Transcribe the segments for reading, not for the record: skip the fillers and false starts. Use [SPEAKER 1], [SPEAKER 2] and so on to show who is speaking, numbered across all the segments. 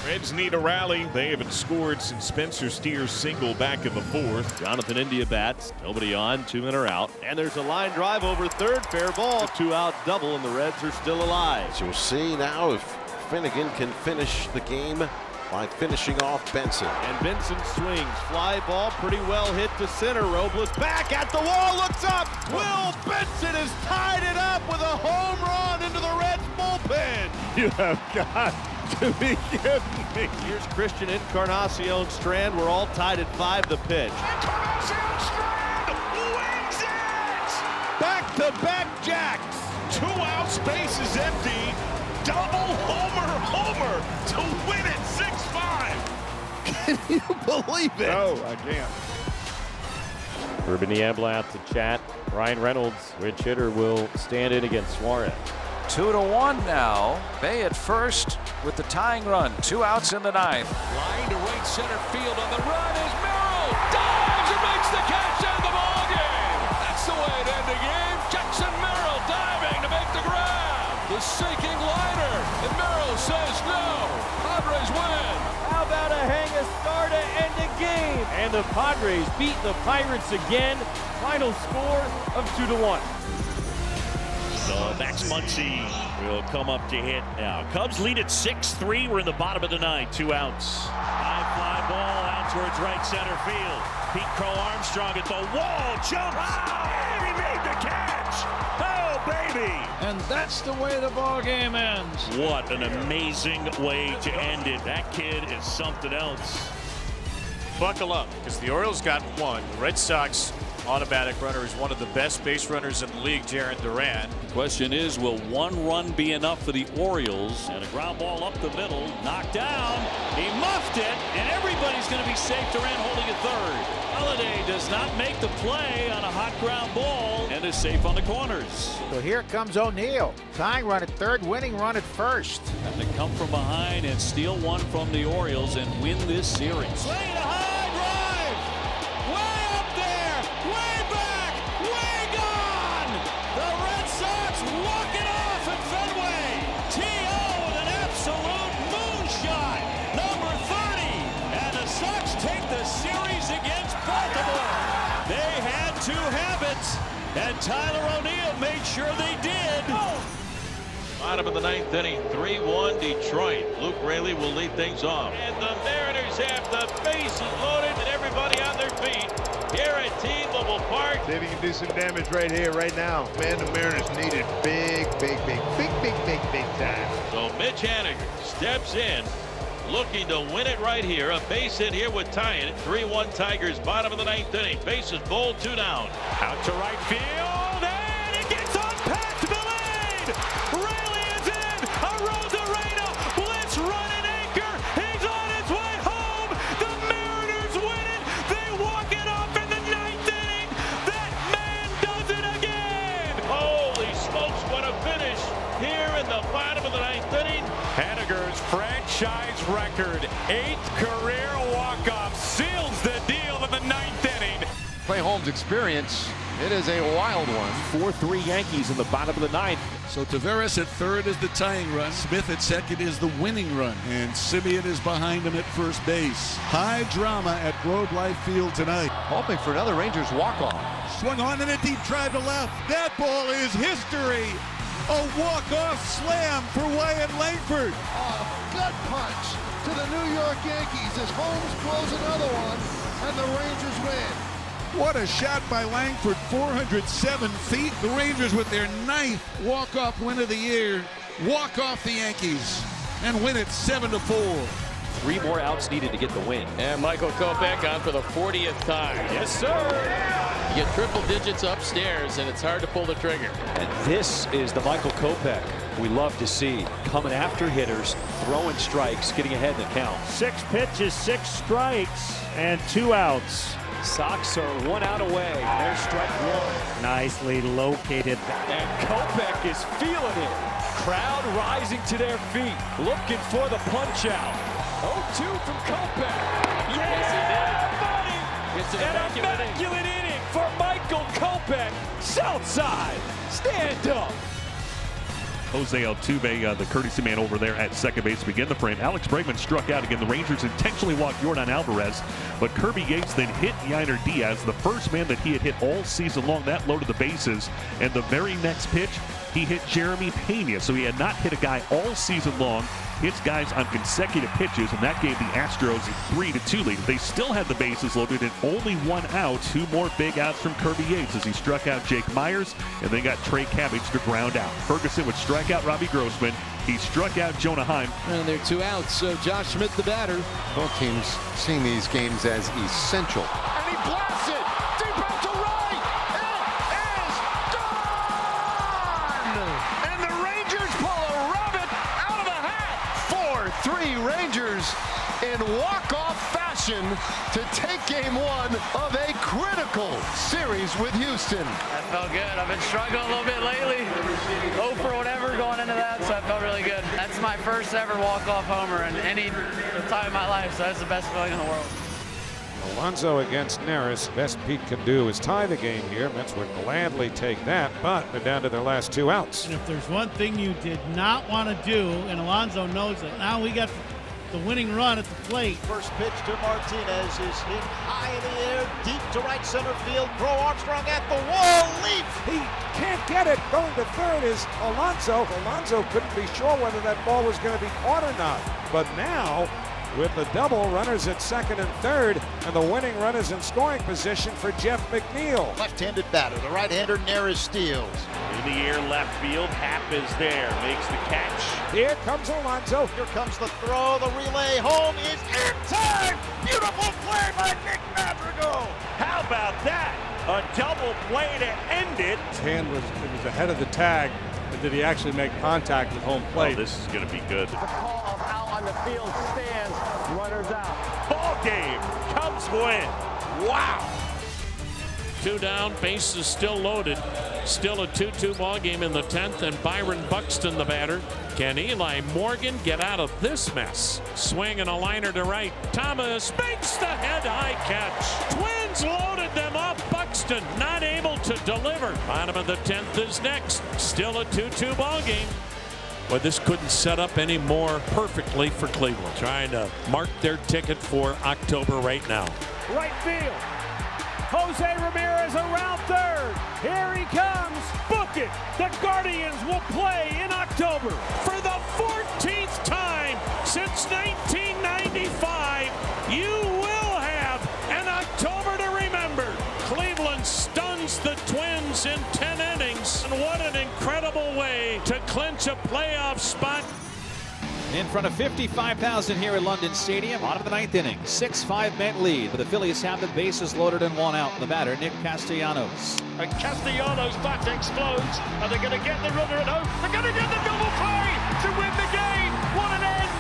[SPEAKER 1] Reds need a rally. They haven't scored since Spencer Steer's single back in the fourth.
[SPEAKER 2] Jonathan India bats. Nobody on, 2 men are out. And there's a line drive over third. Fair ball. 2-out double, and the Reds are still alive.
[SPEAKER 3] So we'll see now if Finnegan can finish the game by finishing off Benson.
[SPEAKER 2] And Benson swings. Fly ball pretty well hit to center. Robles back at the wall. Looks up. Will Benson has tied it up with a home run into the Reds bullpen.
[SPEAKER 1] You have got to be kidding me.
[SPEAKER 2] Here's Christian Encarnacion Strand. We're all tied at 5 the pitch.
[SPEAKER 1] Encarnacion Strand wins it!
[SPEAKER 2] Back-to-back jacks.
[SPEAKER 1] 2 out, space is empty. Double homer to win it 6-5.
[SPEAKER 2] Can you believe it?
[SPEAKER 1] No, I can't.
[SPEAKER 4] Ruben Niebla out to chat. Ryan Reynolds, which hitter, will stand in against Suarez.
[SPEAKER 5] 2-1 now. Bay at first with the tying run. 2 outs in the 9th.
[SPEAKER 6] Line to right center field on the run is Merrill. Dives and makes the catch and the ball game. That's the way to end the game. Jackson Merrill diving to make the grab. The sinking liner. And Merrill says no. Padres win.
[SPEAKER 4] How about a hang-a star to end the game? And the Padres beat the Pirates again. Final score of 2-1.
[SPEAKER 7] So Max Muncy will come up to hit now. Cubs lead at 6-3. We're in the bottom of the 9th. 2 outs. High fly ball out towards right center field. Pete Crow Armstrong at the wall. Jumps. And he made the catch. Oh, baby.
[SPEAKER 6] And that's the way the ball game ends.
[SPEAKER 7] What an amazing way to end it. That kid is something else.
[SPEAKER 8] Buckle up, because the Orioles got 1. The Red Sox automatic runner is one of the best base runners in the league, Jarren Duran.
[SPEAKER 7] The question is, will 1 run be enough for the Orioles? And a ground ball up the middle, knocked down. He muffed it, and everybody's going to be safe. Duran holding at third. Holiday does not make the play on a hot ground ball and is safe on the corners.
[SPEAKER 9] So here comes O'Neill. Tying run at third, winning run at first.
[SPEAKER 7] And to come from behind and steal 1 from the Orioles and win this series. Swing a high drive! Way up there! Way back! Way gone! The Red Sox walk it off at Fenway! T.O. with an absolute moonshot! Number 30! And the Sox take the series against Baltimore! They had to have it! And Tyler O'Neill made sure they did!
[SPEAKER 6] Bottom of the 9th inning, 3-1 Detroit. Luke Raley will lead things off. And the Mariners have the bases loaded and everybody on their feet here at T-Mobile Park.
[SPEAKER 10] See if he can do some damage right here, right now. Man, the Mariners need it big time.
[SPEAKER 6] So Mitch Haniger steps in, looking to win it right here. A base hit here would tie it. 3-1 Tigers, bottom of the 9th inning. Bases bowled, 2 down.
[SPEAKER 7] Out to right field, and it gets on past the lead! Raley is in! A Rosarena blitz run and anchor! He's on his way home! The Mariners win it! They walk it off in the 9th inning! That man does it again!
[SPEAKER 6] Holy smokes, what a finish here in the bottom of the 9th inning.
[SPEAKER 1] Haniger's franchise record, 8th career walk-off, seals the deal in the 9th inning.
[SPEAKER 5] Play Holmes' experience. It is a wild one.
[SPEAKER 4] 4-3 Yankees in the bottom of the 9th.
[SPEAKER 11] So Taveras at third is the tying run. Smith at second is the winning run. And Simeon is behind him at first base. High drama at Globe Life Field tonight.
[SPEAKER 5] Hoping for another Rangers walk-off.
[SPEAKER 11] Swung on in a deep drive to left. That ball is history. A walk-off slam for Wyatt Langford.
[SPEAKER 10] Gut punch to the New York Yankees as Holmes blows another one, and the Rangers win.
[SPEAKER 11] What a shot by Langford, 407 feet. The Rangers with their 9th walk-off win of the year walk off the Yankees and win it 7-4.
[SPEAKER 4] 3 more outs needed to get the win.
[SPEAKER 8] And Michael Kopech on for the 40th time.
[SPEAKER 4] Yes, sir.
[SPEAKER 8] You get triple digits upstairs, and it's hard to pull the trigger.
[SPEAKER 4] And this is the Michael Kopech we love to see. Coming after hitters, throwing strikes, getting ahead in the count.
[SPEAKER 9] 6 pitches, 6 strikes, and 2 outs.
[SPEAKER 4] Sox are 1 out away. There's strike 1.
[SPEAKER 9] Nicely located.
[SPEAKER 4] And Kopech is feeling it. Crowd rising to their feet, looking for the punch out. 0-2 from Kopech. Yeah, buddy!
[SPEAKER 8] It's an
[SPEAKER 4] immaculate inning for Michael Kopech. Southside, stand up.
[SPEAKER 12] Jose Altuve, the courtesy man over there at second base, to begin the frame. Alex Bregman struck out again. The Rangers intentionally walked Yordan Alvarez, but Kirby Yates then hit Yainer Diaz, the first man that he had hit all season long. That loaded the bases, and the very next pitch, he hit Jeremy Pena. So he had not hit a guy all season long. Hits guys on consecutive pitches, and that gave the Astros a 3-2 lead. They still had the bases loaded and only one out. Two more big outs from Kirby Yates as he struck out Jake Myers, and they got Trey Cabbage to ground out. Ferguson would strike out Robbie Grossman. He struck out Jonah Heim.
[SPEAKER 13] And they're 2 outs, so Josh Schmidt the batter.
[SPEAKER 14] Both teams seeing these games as essential.
[SPEAKER 10] And he blasts it deep out to right. It is gone! And the Rangers pull a rabbit out of the hat. 4-3 Rangers in walk-off fashion to take game 1 of a critical series with Houston.
[SPEAKER 15] That felt good. I've been struggling a little bit lately. 0 for whatever going into that, so that felt really good. That's my first ever walk-off homer in any time in my life, so that's the best feeling in the world.
[SPEAKER 16] Alonso against Neris. Best Pete can do is tie the game here. Mets would gladly take that, but they're down to their last 2 outs.
[SPEAKER 17] And if there's one thing you did not want to do, and Alonso knows it, now we got the winning run at the plate.
[SPEAKER 9] First pitch to Martinez is hit high in the air, deep to right center field. Throw Armstrong at the wall, leap.
[SPEAKER 16] He can't get it. Going to third is Alonso. Alonso couldn't be sure whether that ball was going to be caught or not. But now, with the double, runners at second and third, and the winning run is in scoring position for Jeff McNeil.
[SPEAKER 9] Left-handed batter, the right-hander Neris steals.
[SPEAKER 8] In the air, left field. Happ is there, makes the catch.
[SPEAKER 16] Here comes Alonso.
[SPEAKER 9] Here comes the throw, the relay home is in time. Beautiful play by Nick Madrigal.
[SPEAKER 8] How about that? A double play to end it.
[SPEAKER 18] His hand was ahead of the tag, but did he actually make contact with home plate?
[SPEAKER 8] Oh, this is going to be good.
[SPEAKER 15] The call of out on the field stands, runners out.
[SPEAKER 8] Ball game, Cubs win. Wow.
[SPEAKER 4] 2 down, bases still loaded. Still a 2-2 ball game in the 10th, and Byron Buxton the batter. Can Eli Morgan get out of this mess? Swing and a liner to right. Thomas makes the head-high catch. Twins loaded them up. Buxton not able to deliver. Bottom of the 10th is next. Still a 2-2 ball game. But this couldn't set up any more perfectly for Cleveland. Trying to mark their ticket for October right now.
[SPEAKER 19] Right field. Jose Ramirez around third. Here he comes. Book it. The Guardians will play in October.
[SPEAKER 4] For the 14th time since 1995, you will have an October to remember. Cleveland stuns the Twins in 10 innings. And what an incredible way to clinch a playoff spot.
[SPEAKER 20] In front of 55,000 here at London Stadium. Bottom of the 9th inning. 6-5 Met lead. The Phillies have the bases loaded and 1 out. The batter, Nick Castellanos.
[SPEAKER 19] And Castellanos' bat explodes. Are they going to get the runner at home? They're going to get the double play to win the game. What an end.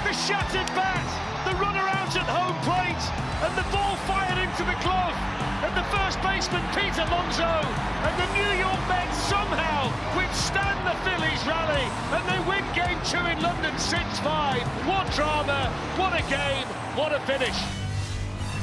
[SPEAKER 19] The shattered bat. The runner out at home plate. And the ball fired into the glove. And the first baseman, Pete Alonso. And the New York Mets somehow withstand the Phillies rally. And they win game 2 in London 6-5. What drama, what a game, what a finish.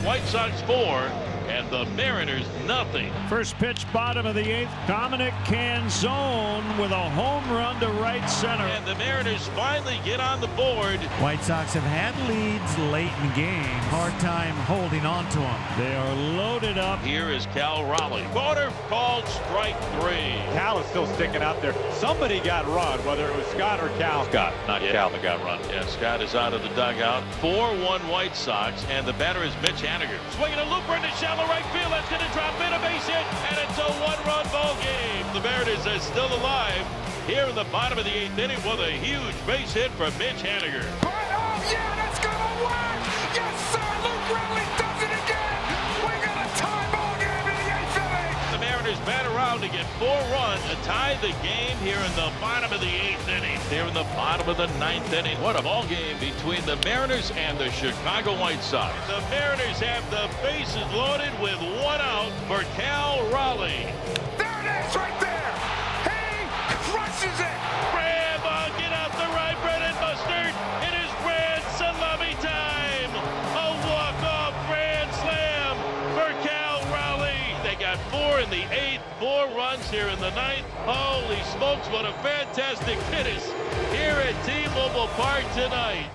[SPEAKER 6] White Sox 4 and the Mariners nothing.
[SPEAKER 19] First pitch, bottom of the 8th. Dominic Canzone with a home run to right center.
[SPEAKER 6] And the Mariners finally get on the board.
[SPEAKER 21] White Sox have had leads late in games. Hard time holding on to them.
[SPEAKER 19] They are loaded up.
[SPEAKER 6] Here is Cal Raleigh. Corner called strike 3.
[SPEAKER 18] Cal is still sticking out there. Somebody got run, whether it was Scott or Cal.
[SPEAKER 8] Scott, not Cal that got run.
[SPEAKER 6] Yeah, Scott is out of the dugout. 4-1 White Sox, and the batter is Mitch Haniger. Swinging a looper into shallow right field. That's going to drop in, a base hit, and it's a 1-run ball game. The Mariners are still alive here in the bottom of the 8th inning with a huge base hit from Mitch Haniger.
[SPEAKER 10] Oh, yeah, that's going to work. Yes, sir. Luke Riley does it again. We got a tie ball game in the 8th inning.
[SPEAKER 6] The Mariners bat around to get 4 runs to tie the game here in the bottom of the 8th inning. Here in the bottom of the 9th inning. What a ball game between the Mariners and the Chicago White Sox. The Mariners have the bases loaded with 1 out for Cal Raleigh.
[SPEAKER 10] There it is right there. He crushes it.
[SPEAKER 6] Brad, get out the right bread and mustard. It is Brad salami time. A walk-off grand slam for Cal Raleigh. They got 4 in the 8th,
[SPEAKER 3] 4 runs here in the ninth. Holy smokes, what a fantastic finish here at T-Mobile Park tonight.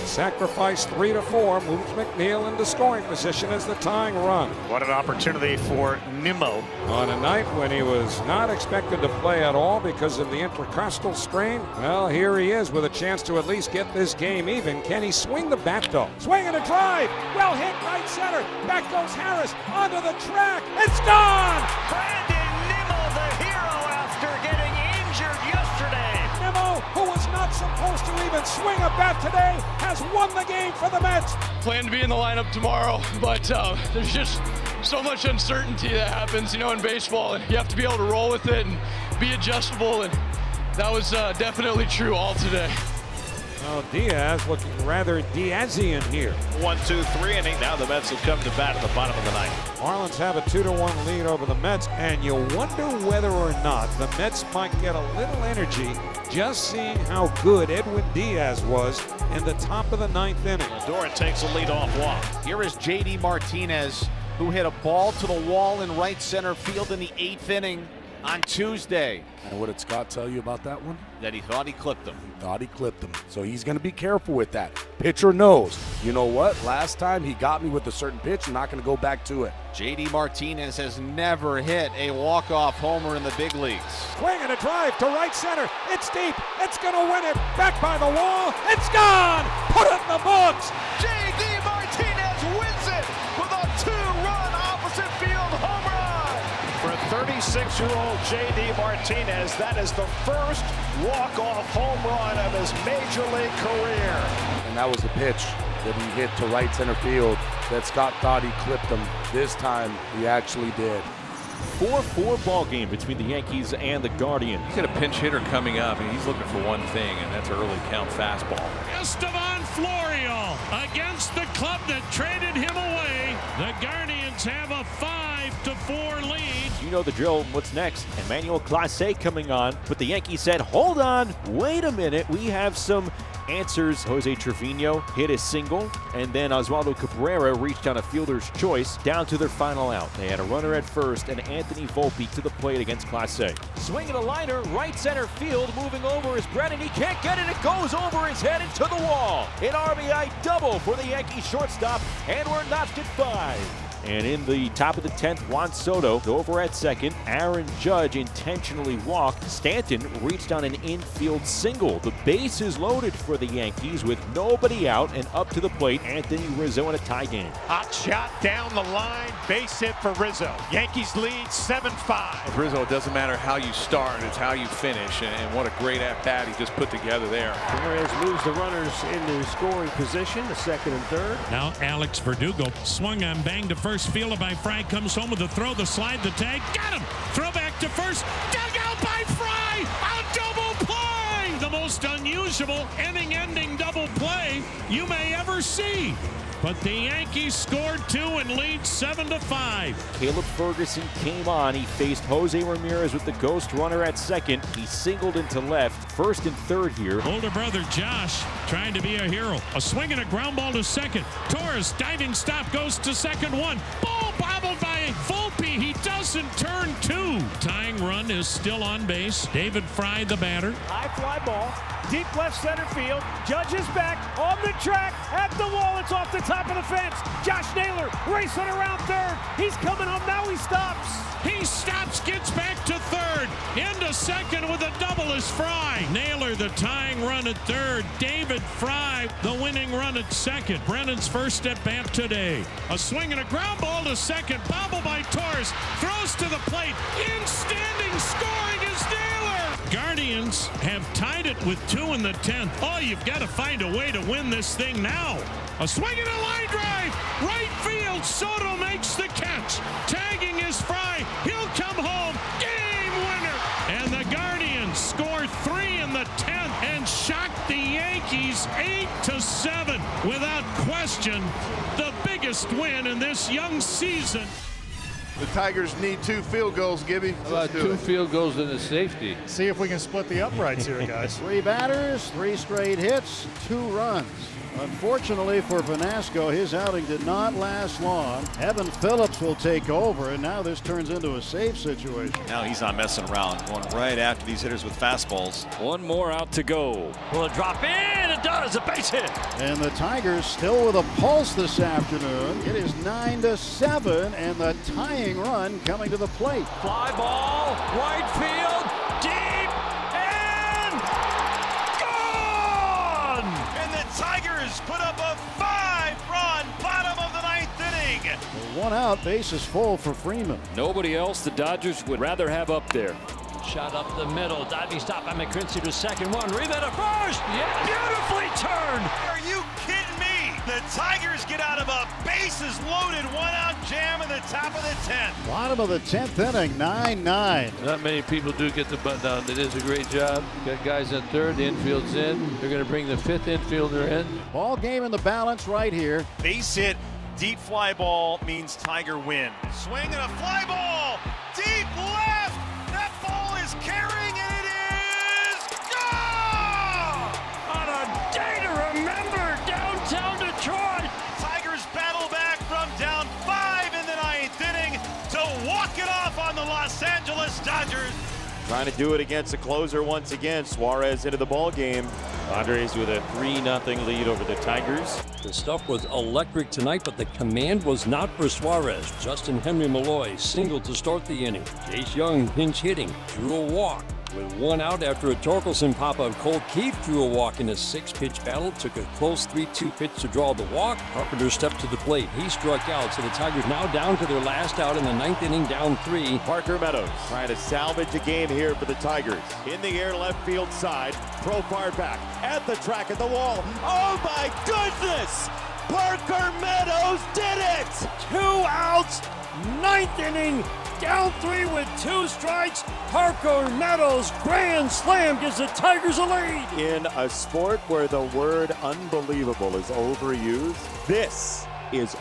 [SPEAKER 16] Sacrifice 3-4, moves McNeil into scoring position as the tying run.
[SPEAKER 8] What an opportunity for Nimmo.
[SPEAKER 16] On a night when he was not expected to play at all because of the intercostal strain, well, here he is with a chance to at least get this game even. Can he swing the bat, though? Swing and a drive! Well hit right center. Back goes Harris onto the track. It's gone!
[SPEAKER 19] Brandon Nimmo, the hero after getting injured yesterday.
[SPEAKER 16] Nimmo, who was not supposed to even swing a bat today, has won the game for the Mets.
[SPEAKER 22] Plan to be in the lineup tomorrow, but there's just so much uncertainty that happens, you know, in baseball, and you have to be able to roll with it and be adjustable, and that was definitely true all today.
[SPEAKER 16] Oh, Diaz looking rather Diazian here.
[SPEAKER 2] 1-2-3 inning. Now the Mets have come to bat at the bottom of the ninth.
[SPEAKER 16] Marlins have a 2-1 lead over the Mets, and you wonder whether or not the Mets might get a little energy just seeing how good Edwin Diaz was in the top of the ninth inning.
[SPEAKER 2] Lindor takes a leadoff walk.
[SPEAKER 23] Here is J.D. Martinez, who hit a ball to the wall in right center field in the 8th inning on Tuesday.
[SPEAKER 24] And what did Scott tell you about that one?
[SPEAKER 23] That he thought he clipped him.
[SPEAKER 24] He thought he clipped him. So he's going to be careful with that. Pitcher knows, you know what? Last time he got me with a certain pitch, I'm not going to go back to it.
[SPEAKER 23] J.D. Martinez has never hit a walk-off homer in the big leagues.
[SPEAKER 16] Swing and a drive to right center. It's deep. It's going to win it. Back by the wall. It's gone. Put it in the books.
[SPEAKER 19] J.D. Martinez wins it with a 2-run opposite field home run.
[SPEAKER 2] For 36-year-old J.D. Martinez, that is the first walk-off home run of his major league career.
[SPEAKER 24] And that was the pitch that he hit to right center field that Scott thought he clipped him. This time, he actually did.
[SPEAKER 25] 4-4 ball game between the Yankees and the Guardians.
[SPEAKER 26] He's got a pinch hitter coming up, and he's looking for one thing, and that's early count fastball.
[SPEAKER 4] Estevan Florial against the club that traded him away. The Guardians have a 5-4 lead.
[SPEAKER 25] You know the drill. What's next? Emmanuel Clase coming on, but the Yankees said, hold on, wait a minute, we have some answers. Jose Trevino hit a single, and then Oswaldo Cabrera reached on a fielder's choice down to their final out. They had a runner at first and Anthony Volpe to the plate against Clase. Swinging a liner, right center field, moving over is Brennan. He can't get it. It goes over his head into the wall. An RBI double for the Yankees shortstop, and we're notched at 5. And in the top of the 10th, Juan Soto over at second. Aaron Judge intentionally walked. Stanton reached on an infield single. The base is loaded for the Yankees with nobody out, and up to the plate, Anthony Rizzo in a tie game.
[SPEAKER 8] Hot shot down the line, base hit for Rizzo. Yankees lead 7-5.
[SPEAKER 26] Rizzo, it doesn't matter how you start, it's how you finish, and what a great at-bat he just put together there.
[SPEAKER 27] Perez moves the runners into scoring position, the second and third.
[SPEAKER 4] Now Alex Verdugo swung on, banged to first, fielded by Fry, comes home with the throw, the slide, the tag, got him! Throw back to first, dug out by Fry! A double play! The most unusual inning-ending double play you may ever see. But the Yankees scored 2 and lead 7-5.
[SPEAKER 25] Caleb Ferguson came on. He faced Jose Ramirez with the ghost runner at second. He singled into left, first and third here.
[SPEAKER 4] Older brother Josh trying to be a hero. A swing and a ground ball to second. Torres diving stop goes to second one. Ball bobbled by Volpe. He doesn't turn 2. Tying run is still on base. David Fry, the batter.
[SPEAKER 19] High fly ball, deep left center field. Judge is back on the track at the wall. It's off the top of the fence. Josh Naylor racing around third. He's coming home now. He stops.
[SPEAKER 4] He stops, gets back to third. Into second with a double is Fry. Naylor the tying run at third. David Fry the winning run at second. Brennan's first at bat today. A swing and a ground ball to second. Bobble by Torres. Throws to the plate. In standing scoring is Naylor. Guardians have tied it with 2 in the 10th. Oh, you've got to find a way to win this thing now. A swing and a line drive. Right field. Soto makes the catch. Tagging is Fry. He'll come home. Game winner. And the Guardians score 3 in the 10th and shock the Yankees 8-7. Without question, the biggest win in this young season.
[SPEAKER 1] The Tigers need 2 field goals, Gibby.
[SPEAKER 26] How about 2 field goals and a safety?
[SPEAKER 5] See if we can split the uprights here, guys.
[SPEAKER 9] 3 batters, 3 straight hits, 2 runs. Unfortunately for Vanasco, his outing did not last long. Evan Phillips will take over, and now this turns into a save situation.
[SPEAKER 7] Now he's not messing around, going right after these hitters with fastballs.
[SPEAKER 11] 1 more out to go. Will it drop in? It does, a base hit.
[SPEAKER 9] And the Tigers still with a pulse this afternoon. It is 9-7, and the tying run coming to the plate.
[SPEAKER 11] Fly ball, right field, deep, and gone!
[SPEAKER 2] And the Tigers put up a 5-run bottom of the 9th inning.
[SPEAKER 9] 1 out, bases full for Freeman.
[SPEAKER 11] Nobody else the Dodgers would rather have up there.
[SPEAKER 19] Shot up the middle, diving stop by McQuincy to second, 1, Reba to first. Yeah, beautifully turned.
[SPEAKER 2] Are you kidding me? The Tigers get out of a bases loaded 1-out jam in the top of the 10th.
[SPEAKER 9] Bottom of the 10th inning, 9-9.
[SPEAKER 26] Not many people do get the bunt down. It is a great job. Got guys at third, the infield's in. They're going to bring the 5th infielder in.
[SPEAKER 9] Ball game in the balance right here.
[SPEAKER 7] Base hit, deep fly ball means Tiger win.
[SPEAKER 2] Swing and a fly ball, deep left. That ball is carrying, and it is gone!
[SPEAKER 11] On a day to remember, downtown Detroit.
[SPEAKER 2] Tigers battle back from down 5 in the 9th inning to walk it off on the Los Angeles Dodgers.
[SPEAKER 25] Trying to do it against a closer once again. Suarez into the ball game. Padres with a 3-0 lead over the Tigers.
[SPEAKER 11] The stuff was electric tonight, but the command was not for Suarez. Justin Henry Malloy singled to start the inning. Chase Young pinch hitting, drew a walk. With 1 out after a Torkelson pop-up, Cole Keith drew a walk in a 6-pitch battle, took a close 3-2 pitch to draw the walk. Carpenter stepped to the plate. He struck out, so the Tigers now down to their last out in the 9th inning, down 3.
[SPEAKER 25] Parker Meadows trying to salvage a game here for the Tigers. In the air, left field side. Profile back at the track at the wall. Oh my goodness! Parker Meadows did it!
[SPEAKER 11] 2 outs, 9th inning. Down 3 with 2 strikes. Parker Meadows grand slam gives the Tigers a lead.
[SPEAKER 25] In a sport where the word unbelievable is overused, this is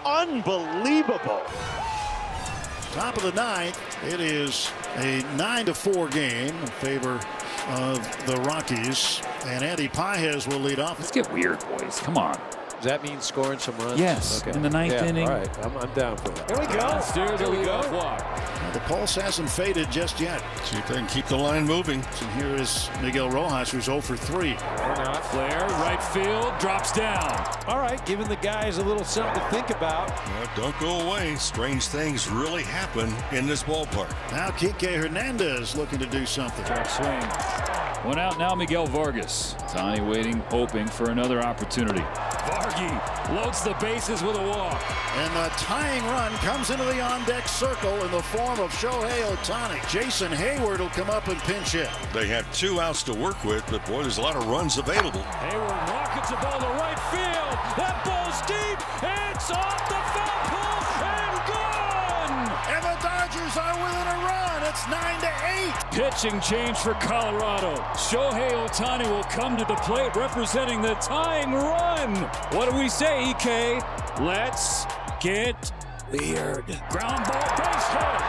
[SPEAKER 25] unbelievable.
[SPEAKER 9] Top of the 9th, it is a 9-4 game in favor of the Rockies, and Andy Pages will lead off.
[SPEAKER 11] Let's get weird, boys. Come on.
[SPEAKER 26] Does that mean scoring some runs?
[SPEAKER 11] Yes,
[SPEAKER 26] okay.
[SPEAKER 11] in the 9th inning.
[SPEAKER 26] All right, I'm down for that.
[SPEAKER 11] Here we go. Downstairs, there we go. Walk.
[SPEAKER 9] The pulse hasn't faded just yet.
[SPEAKER 1] See if they can keep the line moving.
[SPEAKER 9] And here is Miguel Rojas, who's 0 for 3.
[SPEAKER 11] Flair, right field, drops down.
[SPEAKER 26] All right, giving the guys a little something to think about.
[SPEAKER 1] Well, don't go away. Strange things really happen in this ballpark.
[SPEAKER 9] Now Kike Hernandez looking to do something.
[SPEAKER 11] Swing. 1 out now, Miguel Vargas. Otani waiting, hoping for another opportunity. Vargy loads the bases with a walk.
[SPEAKER 9] And the tying run comes into the on-deck circle in the form of Shohei Otani. Jason Hayward will come up and pinch hit.
[SPEAKER 1] They have 2 outs to work with, but boy, there's a lot of runs available.
[SPEAKER 11] Hayward rockets the ball to right field. That ball's deep. It's off the foul pole and gone.
[SPEAKER 9] And the Dodgers are within a run. It's 9-8.
[SPEAKER 11] Pitching change for Colorado. Shohei Otani will come to the plate representing the tying run. What do we say, EK? Let's get weird. Ground ball, base hit.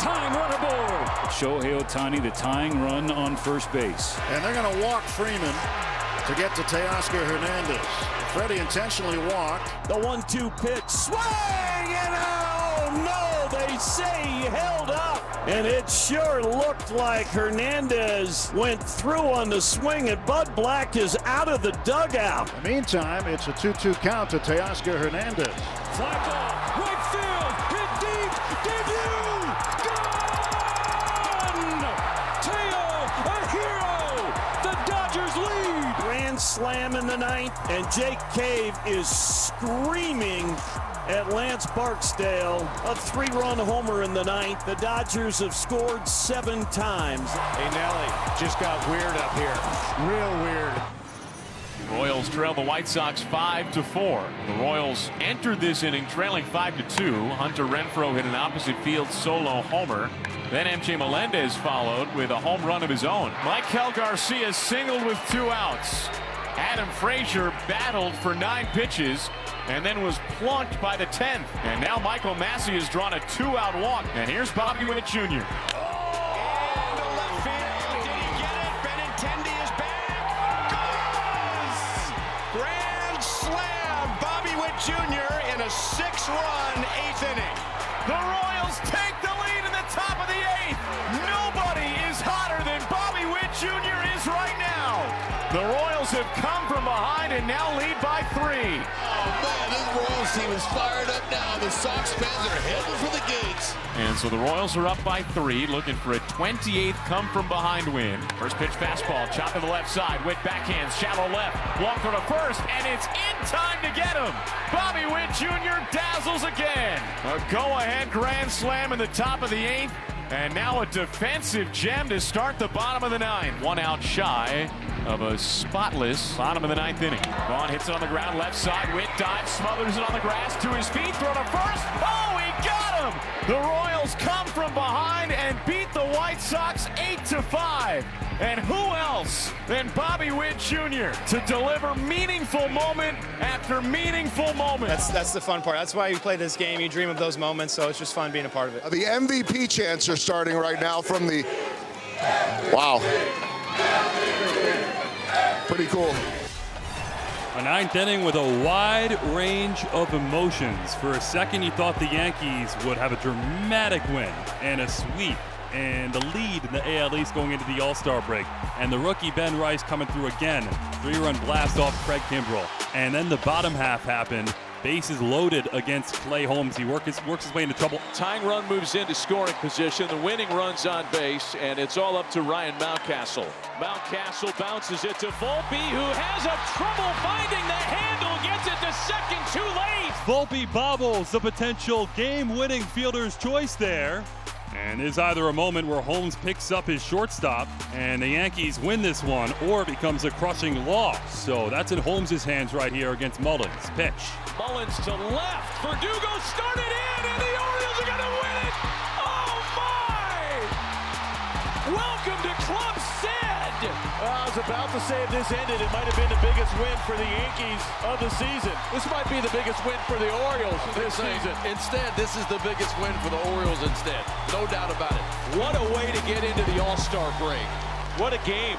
[SPEAKER 11] Tying run aboard. Shohei Otani, the tying run on first base.
[SPEAKER 9] And they're going to walk Freeman to get to Teoscar Hernandez. Freddie intentionally walked.
[SPEAKER 25] The 1-2 pitch. Swing! And oh no, they say he held up. And it sure looked like Hernandez went through on the swing, and Bud Black is out of the dugout.
[SPEAKER 9] In the meantime, it's a 2-2 count to Teoscar Hernandez.
[SPEAKER 11] Fly ball, right field, hit deep, debut, gone! Teo, a hero! The Dodgers lead!
[SPEAKER 25] Grand slam in the 9th, and Jake Cave is screaming at Lance Barksdale. A 3-run homer in the 9th. The Dodgers have scored 7 times.
[SPEAKER 20] Hey, Nelly, just got weird up here. Real weird.
[SPEAKER 3] The Royals trail the White Sox 5-4. The Royals entered this inning trailing 5-2. Hunter Renfroe hit an opposite field solo homer. Then MJ Melendez followed with a home run of his own. Maikel Garcia singled with 2 outs. Adam Frazier battled for 9 pitches. and then was plunked by the 10th. And now Michael Massey has drawn a 2-out walk. And here's Bobby Witt Jr.
[SPEAKER 2] Jr. in a 6-run 8th inning. The Royals take the lead in the top of the 8th. Nobody is hotter than Bobby Witt Jr. is right now. The Royals have come from behind and now lead by 3.
[SPEAKER 6] Oh man, this Royals team is fired up now. The Sox fans are heading for the gates.
[SPEAKER 3] And so the Royals are up by 3, looking for a 28th come-from-behind win. First pitch fastball, chop to the left side. Witt backhands, shallow left, walk for the first, and it's in time to get him. Bobby Witt Jr. dazzles again. A go-ahead grand slam in the top of the 8th, and now a defensive gem to start the bottom of the 9th. 1 out shy of a spotless bottom of the 9th inning. Vaughn hits it on the ground, left side. Witt dives, smothers it on the grass, to his feet, throw to first. Oh, he got him! The Royals come from behind and beat the White Sox 8-5. And who else than Bobby Witt Jr. to deliver meaningful moment after meaningful moment.
[SPEAKER 12] That's the fun part. That's why you play this game. You dream of those moments, so it's just fun being a part of it.
[SPEAKER 10] The MVP chants are starting right now from the... Wow. Pretty cool.
[SPEAKER 13] A 9th inning with a wide range of emotions. For a second, you thought the Yankees would have a dramatic win and a sweep and the lead in the AL East going into the All-Star break. And the rookie Ben Rice coming through again. 3-run blast off Craig Kimbrell. And then the bottom half happened. Bases loaded against Clay Holmes. He works his way into trouble.
[SPEAKER 25] Tying run moves into scoring position. The winning run's on base, and it's all up to Ryan Mountcastle. Mountcastle bounces it to Volpe, who has a trouble finding the handle. Gets it to second, too late.
[SPEAKER 13] Volpe bobbles the potential game-winning fielder's choice there. And is either a moment where Holmes picks up his shortstop and the Yankees win this one, or it becomes a crushing loss. So that's in Holmes' hands right here against Mullins. Pitch.
[SPEAKER 25] Mullins to left. Verdugo started in, and the Orioles are going to win it. Oh, my! Welcome to Club Sid.
[SPEAKER 2] I was about to say if this ended, it might have been the biggest win for the Yankees of the season. This might be the biggest win for the Orioles this season.
[SPEAKER 6] Instead, this is the biggest win for the Orioles instead. No doubt about it.
[SPEAKER 25] What a way to get into the All-Star break. What a game.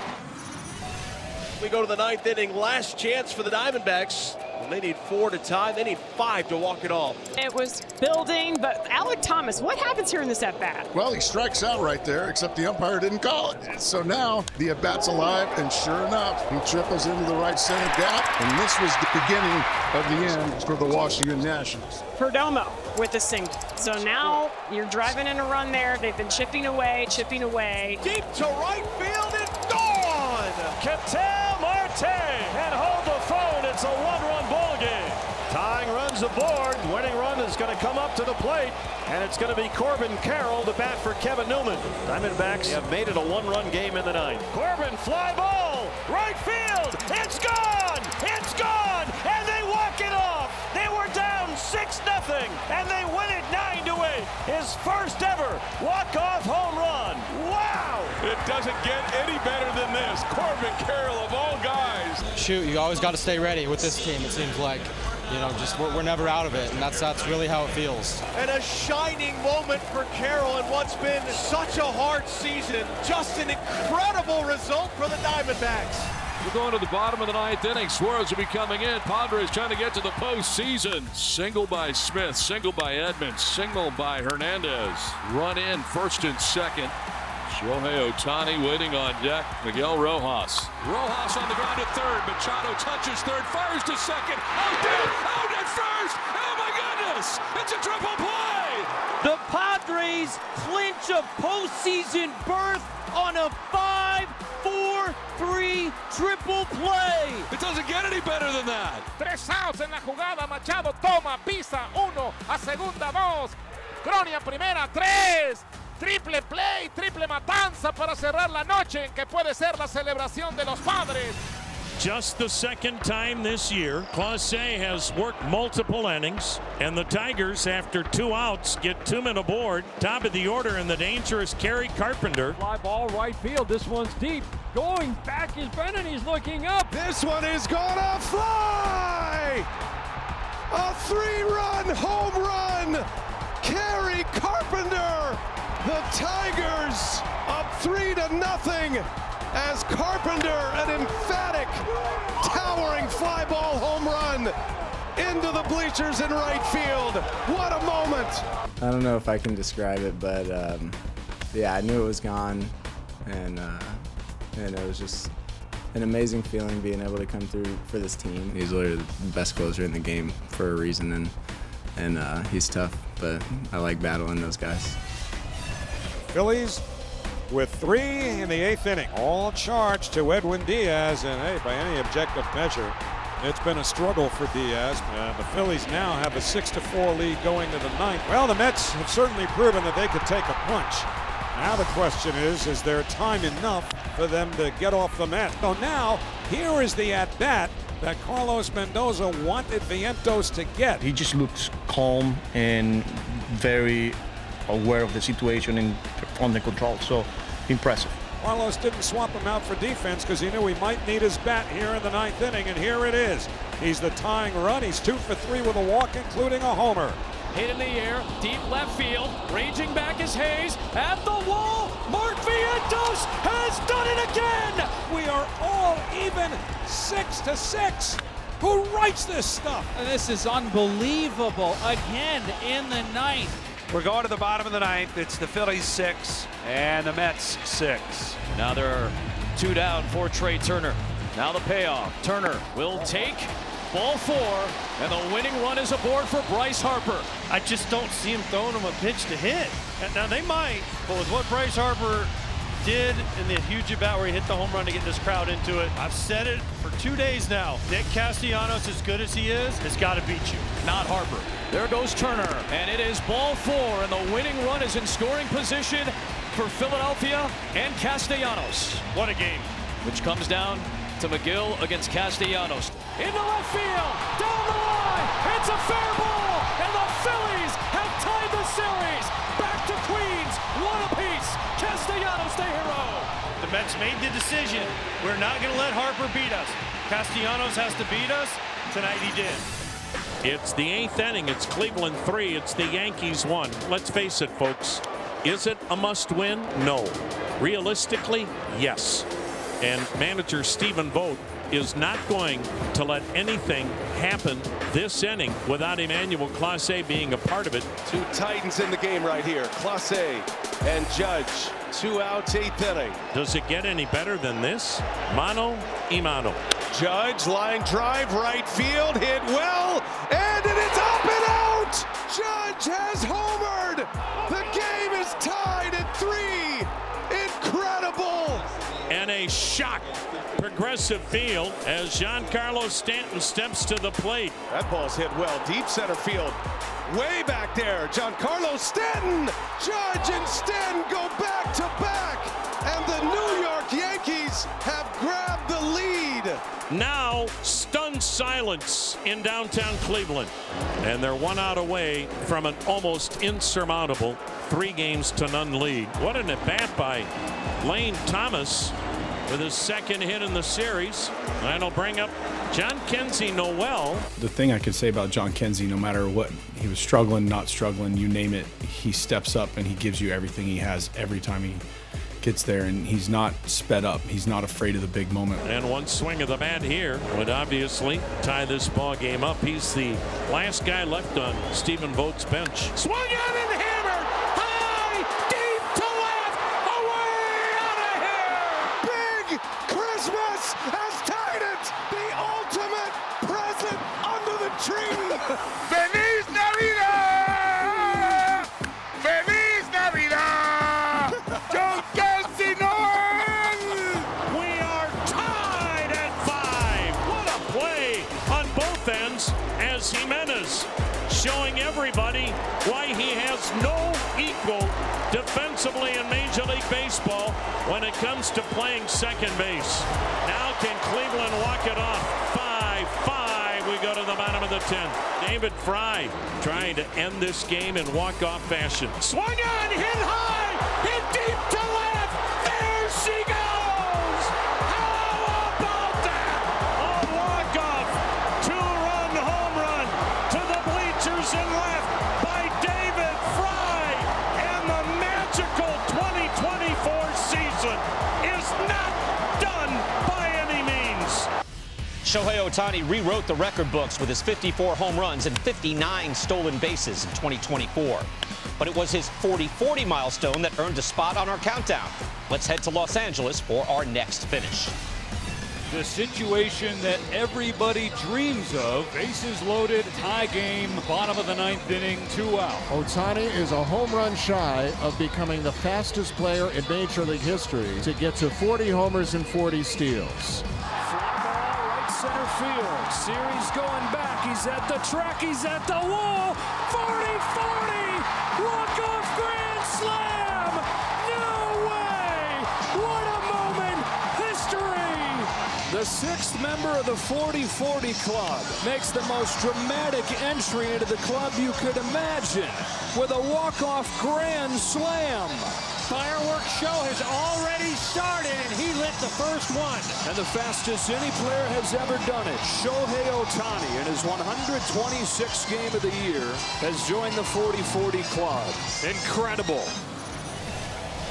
[SPEAKER 2] We go to the 9th inning. Last chance for the Diamondbacks. They need 4 to tie. They need 5 to walk it off.
[SPEAKER 14] It was building, but Alec Thomas, what happens here in this at-bat?
[SPEAKER 10] Well, he strikes out right there, except the umpire didn't call it. So now the at-bat's alive, and sure enough, he triples into the right center gap, and this was the beginning of the end for the Washington Nationals.
[SPEAKER 14] Perdomo with a single. So now you're driving in a run there. They've been chipping away.
[SPEAKER 2] Deep to right field and gone!
[SPEAKER 19] Ketel Marte and hold the phone. It's a 1-run ball game. Tying runs aboard. Winning run is going to come up to the plate, and it's going to be Corbin Carroll to bat for Kevin Newman. Diamondbacks have made it a 1-run game in the 9th. Corbin, fly ball, right field. It's gone. It's gone, and they walk it off. They were down 6-0, and they win it 9-8. His first ever walk-off home run. Wow!
[SPEAKER 2] It doesn't get any better than this. Corbin Carroll of all guys.
[SPEAKER 12] Shoot, you always got to stay ready with this team, it seems like. You know, just we're never out of it, and that's really how it feels.
[SPEAKER 2] And a shining moment for Carroll in what's been such a hard season. Just an incredible result for the Diamondbacks.
[SPEAKER 6] We're going to the bottom of the 9th inning. Suarez will be coming in. Padres trying to get to the postseason. Single by Smith, single by Edmonds, single by Hernandez. Run in first and second. Shohei Otani waiting on deck. Miguel Rojas. Rojas on the ground at third. Machado touches third, fires to second. Out at first. Oh my goodness! It's a triple play.
[SPEAKER 19] The Padres clinch a postseason berth on a 5-4-3 triple play.
[SPEAKER 6] It doesn't get any better than that.
[SPEAKER 19] 3 outs en la jugada. Machado toma, pisa, 1, a segunda 2. Cronia primera, 3. Triple play, triple matanza para cerrar la noche en que puede ser la celebración de los Padres. Just the second time this year, Clase has worked multiple innings, and the Tigers, after 2 outs, get 2 men aboard. Top of the order in the dangerous Kerry Carpenter. Fly ball right field. This one's deep. Going back is Brennan. He's looking up.
[SPEAKER 2] This one is gonna fly!
[SPEAKER 10] A 3-run home run. Kerry Carpenter. The Tigers up 3-0 as Carpenter, an emphatic, towering fly ball home run into the bleachers in right field. What a moment.
[SPEAKER 15] I don't know if I can describe it, but yeah, I knew it was gone, and it was just an amazing feeling being able to come through for this team. He's literally the best closer in the game for a reason, and he's tough, but I like battling those guys.
[SPEAKER 16] Phillies with 3 in the 8th inning. All charged to Edwin Diaz, and hey, by any objective measure, it's been a struggle for Diaz. The Phillies now have a 6-4 lead going to the 9th. Well, the Mets have certainly proven that they could take a punch. Now the question is there time enough for them to get off the mat? So now, here is the at-bat that Carlos Mendoza wanted Vientos to get.
[SPEAKER 17] He just looks calm and very aware of the situation and under control, so impressive.
[SPEAKER 16] Carlos didn't swap him out for defense because he knew he might need his bat here in the 9th inning, and here it is. He's the tying run. He's 2 for 3 with a walk, including a homer.
[SPEAKER 2] Hit in the air, deep left field, raging back is Hayes, at the wall, Mark Vientos has done it again!
[SPEAKER 16] We are all even 6-6. Who writes this stuff?
[SPEAKER 20] This is unbelievable. Again in the 9th.
[SPEAKER 18] We're going to the bottom of the 9th. It's the Phillies 6 and the Mets 6.
[SPEAKER 2] Now there are 2 down for Trey Turner. Now the payoff. Turner will take ball 4, and the winning run is aboard for Bryce Harper.
[SPEAKER 19] I just don't see him throwing him a pitch to hit. Now they might, but with what Bryce Harper did in the huge at-bat where he hit the home run to get this crowd into it, I've said it for 2 days now. Nick Castellanos, as good as he is, has got to beat you.
[SPEAKER 2] Not Harper. There goes Turner, and it is ball 4, and the winning run is in scoring position for Philadelphia and Castellanos.
[SPEAKER 19] What a game.
[SPEAKER 2] Which comes down to McGill against Castellanos. Into left field, down the line, it's a fair ball, and the Phillies have tied the series. Back to Queens, 1 apiece. Castellanos the hero.
[SPEAKER 19] The Mets made the decision. We're not going to let Harper beat us. Castellanos has to beat us. Tonight he did.
[SPEAKER 4] It's the 8th inning. It's Cleveland 3. It's the Yankees 1. Let's face it, folks. Is it a must-win? No. Realistically, yes. And manager Stephen Vogt is not going to let anything happen this inning without Emmanuel Clase being a part of it.
[SPEAKER 10] 2 Titans in the game right here. Clase and Judge. 2 outs, 8th inning.
[SPEAKER 4] Does it get any better than this? Mano y mano.
[SPEAKER 10] Judge, line drive, right field, hit well, and it is up and out! Judge has homered! The game is tied at 3! Incredible!
[SPEAKER 4] And a shock Progressive Field as Giancarlo Stanton steps to the plate.
[SPEAKER 10] That ball's hit well, deep center field. Way back there, Giancarlo Stanton! Judge and Stanton go back to back, and the New York Yankees have grabbed the lead.
[SPEAKER 4] Now, stunned silence in downtown Cleveland. And they're 1 out away from an almost insurmountable 3-0 lead. What an at-bat by Lane Thomas with his 2nd hit in the series. That'll bring up John Kenzie Noel.
[SPEAKER 21] The thing I could say about John Kenzie, no matter what, he was struggling, not struggling, you name it, he steps up and he gives you everything he has every time he gets there, and he's not sped up. He's not afraid of the big moment.
[SPEAKER 4] And 1 swing of the bat here would obviously tie this ball game up. He's the last guy left on Stephen Vogt's bench.
[SPEAKER 2] Swung out and hammered high, deep to left, away out of here.
[SPEAKER 10] Big Christmas has tied it. The ultimate present under the tree.
[SPEAKER 22] Feliz Navidad! Feliz Navidad! John Kenzie Noel!
[SPEAKER 4] We are tied at 5. What a play on both ends as Jimenez showing everybody why he has no equal defensively in Major League Baseball when it comes to playing second base. Now can Cleveland walk it off? 5-5. We go to the bottom of the 10th. David Fry trying to end this game in walk-off fashion.
[SPEAKER 2] Swung on, hit high, hit deep to left. There she goes. How about that? A walk-off 2-run home run to
[SPEAKER 5] Shohei Otani rewrote the record books with his 54 home runs and 59 stolen bases in 2024. But it was his 40-40 milestone that earned a spot on our countdown. Let's head to Los Angeles for our next finish.
[SPEAKER 13] The situation that everybody dreams of. Bases loaded, tie game, bottom of the 9th inning, 2 out.
[SPEAKER 7] Otani is a home run shy of becoming the fastest player in Major League history to get to 40 homers and 40 steals.
[SPEAKER 19] Center field. Series going back. He's at the track. He's at the wall. 40-40. Walk-off grand slam. No way. What a moment. History. The 6th member of the 40-40 club makes the most dramatic entry into the club you could imagine with a walk-off grand slam. Fireworks show has already started, and he lit the first one. And the fastest any player has ever done it, Shohei Otani, in his 126th game of the year, has joined the 40-40 club. Incredible.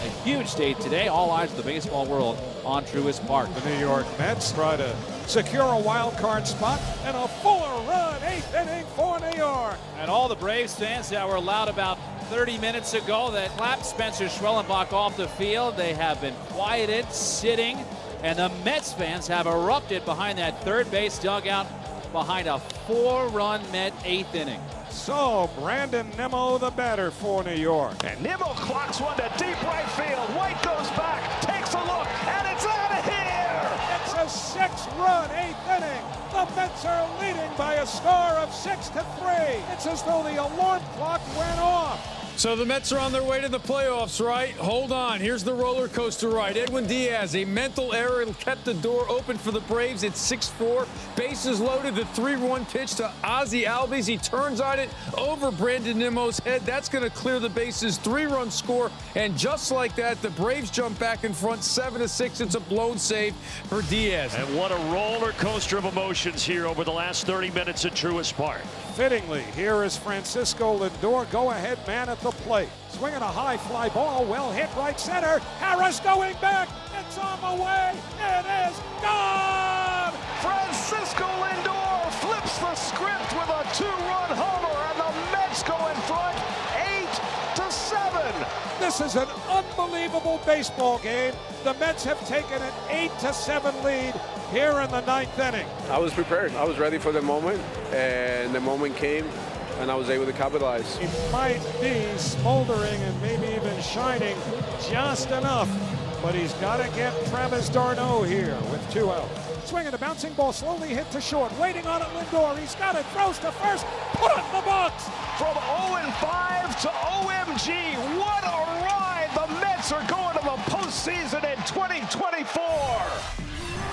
[SPEAKER 20] A huge day today. All eyes of the baseball world on Truist Park.
[SPEAKER 16] The New York Mets try to secure a wild card spot and a 4-run 8th inning for New York.
[SPEAKER 20] And all the Braves fans that were allowed about 30 minutes ago that clapped Spencer Schwellenbach off the field, they have been quieted, sitting, and the Mets fans have erupted behind that third base dugout behind a 4-run Met 8th inning.
[SPEAKER 16] So, Brandon Nimmo, the batter for New York.
[SPEAKER 2] And Nimmo clocks one to deep right field. White goes back, takes a look, and it's out of here!
[SPEAKER 16] It's a 6-run 8th inning. The Mets are leading by a score of 6-3. It's as though the alarm clock went off.
[SPEAKER 8] So the Mets are on their way to the playoffs, right? Hold on. Here's the roller coaster ride. Edwin Diaz, a mental error, kept the door open for the Braves. It's 6-4. Bases loaded. The 3-1 pitch to Ozzie Albies. He turns on it over Brandon Nimmo's head. That's going to clear the bases. 3-run score. And just like that, the Braves jump back in front 7-6. It's a blown save for Diaz.
[SPEAKER 19] And what a roller coaster of emotions here over the last 30 minutes at Truist Park.
[SPEAKER 16] Fittingly, here is Francisco Lindor, go-ahead man at the plate. Swinging a high fly ball, well hit right center. Harris going back. It's on the way. It is gone.
[SPEAKER 2] Francisco Lindor flips the script with a 2-run homer, and the Mets go in front 8-7.
[SPEAKER 16] This is an unbelievable baseball game. The Mets have taken an 8-7 lead here in the 9th inning.
[SPEAKER 23] I was prepared. I was ready for the moment, and the moment came, and I was able to capitalize.
[SPEAKER 16] It might be smoldering and maybe even shining just enough, but he's got to get Travis d'Arnaud here with 2 out. Swinging a bouncing ball, slowly hit to short, waiting on it Lindor. He's got it, throws to first, put it in the box.
[SPEAKER 2] From 0-5 to OMG, what a ride! The Mets are going to the postseason in 2024.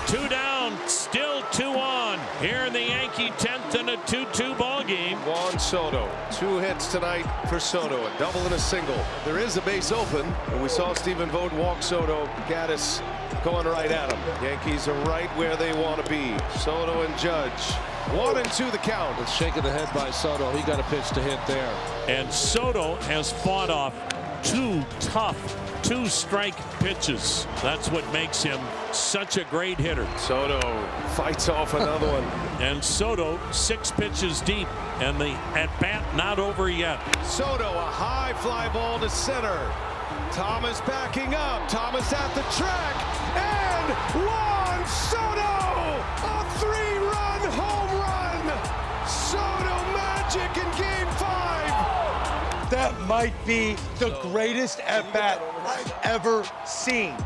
[SPEAKER 19] 2 down, still 2 on. Here in the Yankee 10th and a 2-2 ball game.
[SPEAKER 24] Juan Soto, 2 hits tonight for Soto, a double and a single. There is a base open, and we saw Stephen Vogt walk Soto. Gaddis going right at him. Yankees are right where they want to be. Soto and Judge. 1-2 the count.
[SPEAKER 6] It's shaking the head by Soto. He got a pitch to hit there.
[SPEAKER 19] And Soto has fought off 2 tough 2-strike pitches. That's what makes him such a great hitter.
[SPEAKER 24] Soto fights off another one.
[SPEAKER 19] And Soto 6 pitches deep, and the at-bat not over yet.
[SPEAKER 24] Soto, a high fly ball to center. Thomas backing up. Thomas at the track. And Juan Soto, a 3-run home run. Soto magic in Game 5.
[SPEAKER 22] That might be the greatest at-bat I've ever seen.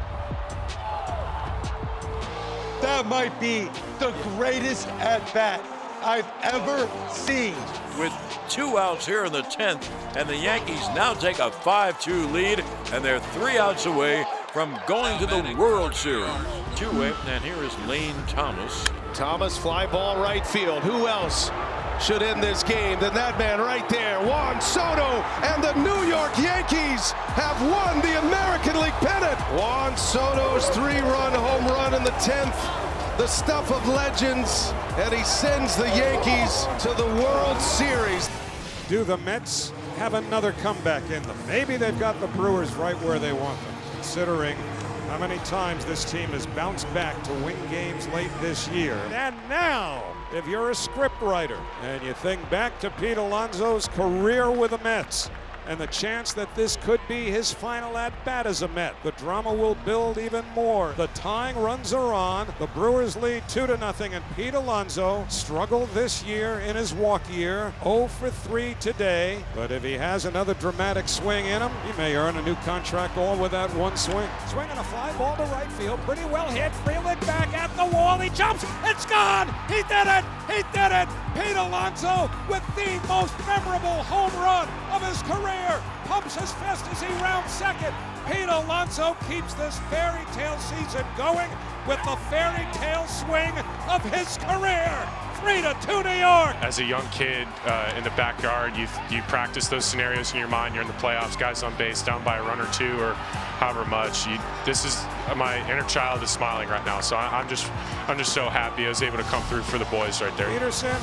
[SPEAKER 22] That might be the greatest at-bat I've ever seen.
[SPEAKER 26] With 2 outs here in the 10th, and the Yankees now take a 5-2 lead, and they're 3 outs away from going to the World Series. 2-way, and here is Lane Thomas.
[SPEAKER 24] Thomas fly ball right field. Who else should end this game than that man right there, Juan Soto, and the New York Yankees have won the American League pennant. Juan Soto's 3-run home run in the 10th, the stuff of legends, and he sends the Yankees to the World Series.
[SPEAKER 16] Do the Mets have another comeback in them? Maybe they've got the Brewers right where they want them, considering How many times this team has bounced back to win games late this year. And now, if you're a script writer and you think back to Pete Alonso's career with the Mets, and the chance that this could be his final at-bat as a Met, the drama will build even more. The tying runs are on. The Brewers lead 2-0, and Pete Alonso struggled this year in his walk year. 0 for 3 today, but if he has another dramatic swing in him, he may earn a new contract all with that one swing. Swinging a fly ball to right field, pretty well hit. Freeman back at the wall. He jumps. It's gone. He did it. He did it. Pete Alonso with the most memorable home run of his career. Pumps as fast as he rounds second. Pete Alonso keeps this fairy tale season going with the fairy tale swing of his career. 3-2 New York.
[SPEAKER 1] As a young kid in the backyard, you practice those scenarios in your mind. You're in the playoffs, guys on base, down by a run or two, or however much. This is my inner child is smiling right now. So I'm just so happy I was able to come through for the boys right there.
[SPEAKER 16] Peterson,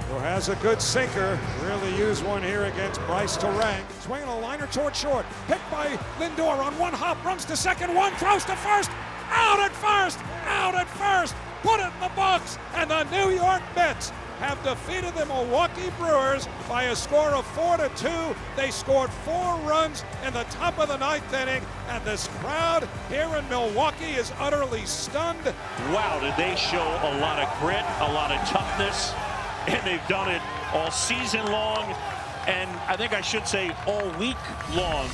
[SPEAKER 16] who has a good sinker, really used one here against Bryce Terang. Swinging a liner toward short. Picked by Lindor on one hop, runs to second, one, throws to first. Out at first, out at first. Put it in the box, and the New York Mets have defeated the Milwaukee Brewers by a score of 4-2. They scored 4 runs in the top of the 9th inning, and this crowd here in Milwaukee is utterly stunned.
[SPEAKER 19] Wow, did they show a lot of grit, a lot of toughness, and they've done it all season long, and I think I should say all week long.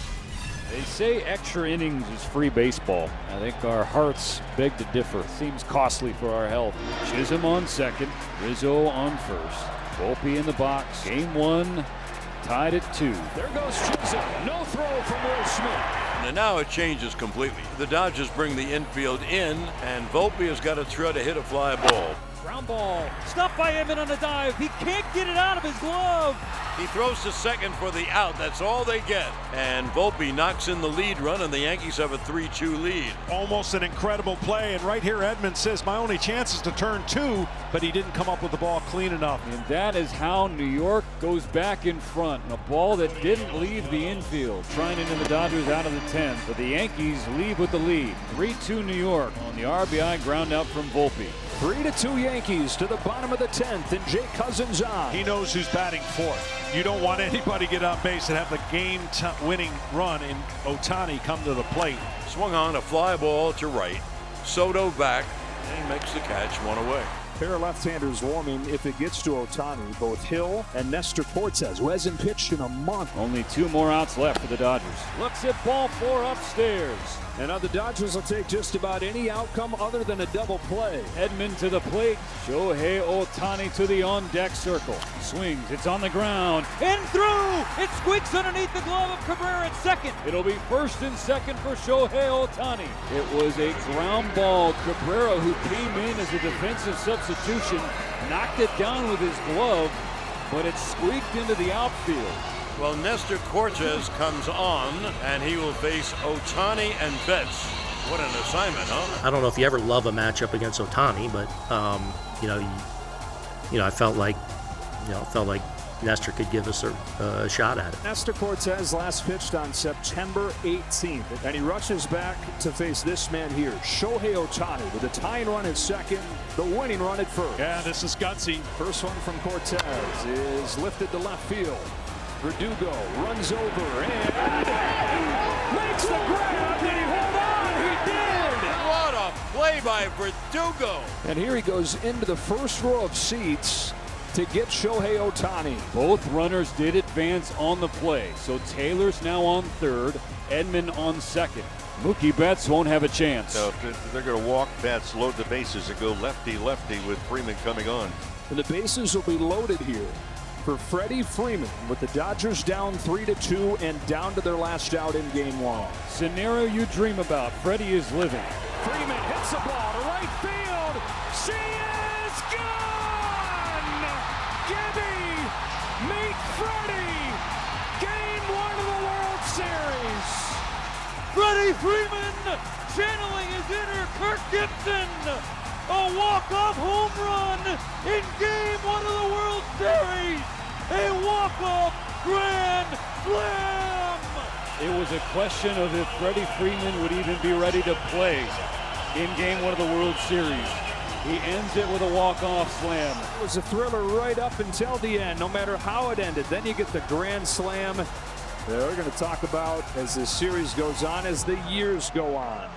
[SPEAKER 3] They say extra innings is free baseball. I think our hearts beg to differ. Seems costly for our health. Chisholm on second, Rizzo on first. Volpe in the box. Game 1, tied at 2.
[SPEAKER 19] There goes Chisholm. No throw from Will Smith.
[SPEAKER 26] And now it changes completely. The Dodgers bring the infield in, and Volpe has got to try to hit a fly ball.
[SPEAKER 20] Ground ball. Stopped by Edman on the dive. He can't get it out of his glove.
[SPEAKER 26] He throws to second for the out. That's all they get. And Volpe knocks in the lead run, and the Yankees have a 3-2 lead.
[SPEAKER 9] Almost an incredible play. And right here, Edman says, my only chance is to turn 2, but he didn't come up with the ball clean enough.
[SPEAKER 3] And that is how New York goes back in front. A ball that didn't leave the infield. Trying into the Dodgers out of the 10th. But the Yankees leave with the lead. 3-2 New York on the RBI ground out from Volpe.
[SPEAKER 19] 3-2 Yankees to the bottom of the 10th, and Jake Cousins on.
[SPEAKER 9] He knows who's batting fourth. You don't want anybody to get on base and have the game-winning run in Otani come to the plate.
[SPEAKER 26] Swung on a fly ball to right. Soto back, and he makes the catch, 1 away.
[SPEAKER 19] Pair of left-handers warming if it gets to Otani, both Hill and Nestor Cortez, who hasn't pitched in a month.
[SPEAKER 3] Only 2 more outs left for the Dodgers. Looks at ball 4 upstairs.
[SPEAKER 19] And now the Dodgers will take just about any outcome other than a double play.
[SPEAKER 3] Edman to the plate. Shohei Otani to the on-deck circle. Swings. It's on the ground.
[SPEAKER 20] And through! It squeaks underneath the glove of Cabrera at second.
[SPEAKER 3] It'll be first and second for Shohei Otani. It was a ground ball. Cabrera, who came in as a defensive substitution, knocked it down with his glove, but it squeaked into the outfield.
[SPEAKER 26] Well, Nestor Cortez comes on, and he will face Otani and Betts. What an assignment, huh?
[SPEAKER 11] I don't know if you ever love a matchup against Otani, but I felt like Nestor could give us a shot at it.
[SPEAKER 19] Nestor Cortez last pitched on September 18th, and he rushes back to face this man here, Shohei Otani, with a tying run at second, the winning run at first.
[SPEAKER 9] Yeah, this is gutsy.
[SPEAKER 19] First one from Cortez is lifted to left field. Verdugo runs over and makes the grab. Did he hold on? He did!
[SPEAKER 26] What a play by Verdugo!
[SPEAKER 19] And here he goes into the first row of seats to get Shohei Otani.
[SPEAKER 3] Both runners did advance on the play, so Taylor's now on third, Edman on second. Mookie Betts won't have a chance.
[SPEAKER 14] No, they're going to walk Betts, load the bases, and go lefty-lefty with Freeman coming on.
[SPEAKER 19] And the bases will be loaded here for Freddie Freeman, with the Dodgers down 3-2 and down to their last out in Game 1.
[SPEAKER 3] Scenario you dream about. Freddie is living.
[SPEAKER 19] Freeman hits the ball to right field. She is gone! Gibby, meet Freddie. Game 1 of the World Series.
[SPEAKER 20] Freddie Freeman channeling his inner Kirk Gibson. A walk-off home run in Game 1 of the World Series. A walk-off grand slam.
[SPEAKER 3] It was a question of if Freddie Freeman would even be ready to play in Game 1 of the World Series. He ends it with a walk-off slam.
[SPEAKER 12] It was a thriller right up until the end, no matter how it ended. Then you get the grand slam that we're going to talk about as the series goes on, as the years go on.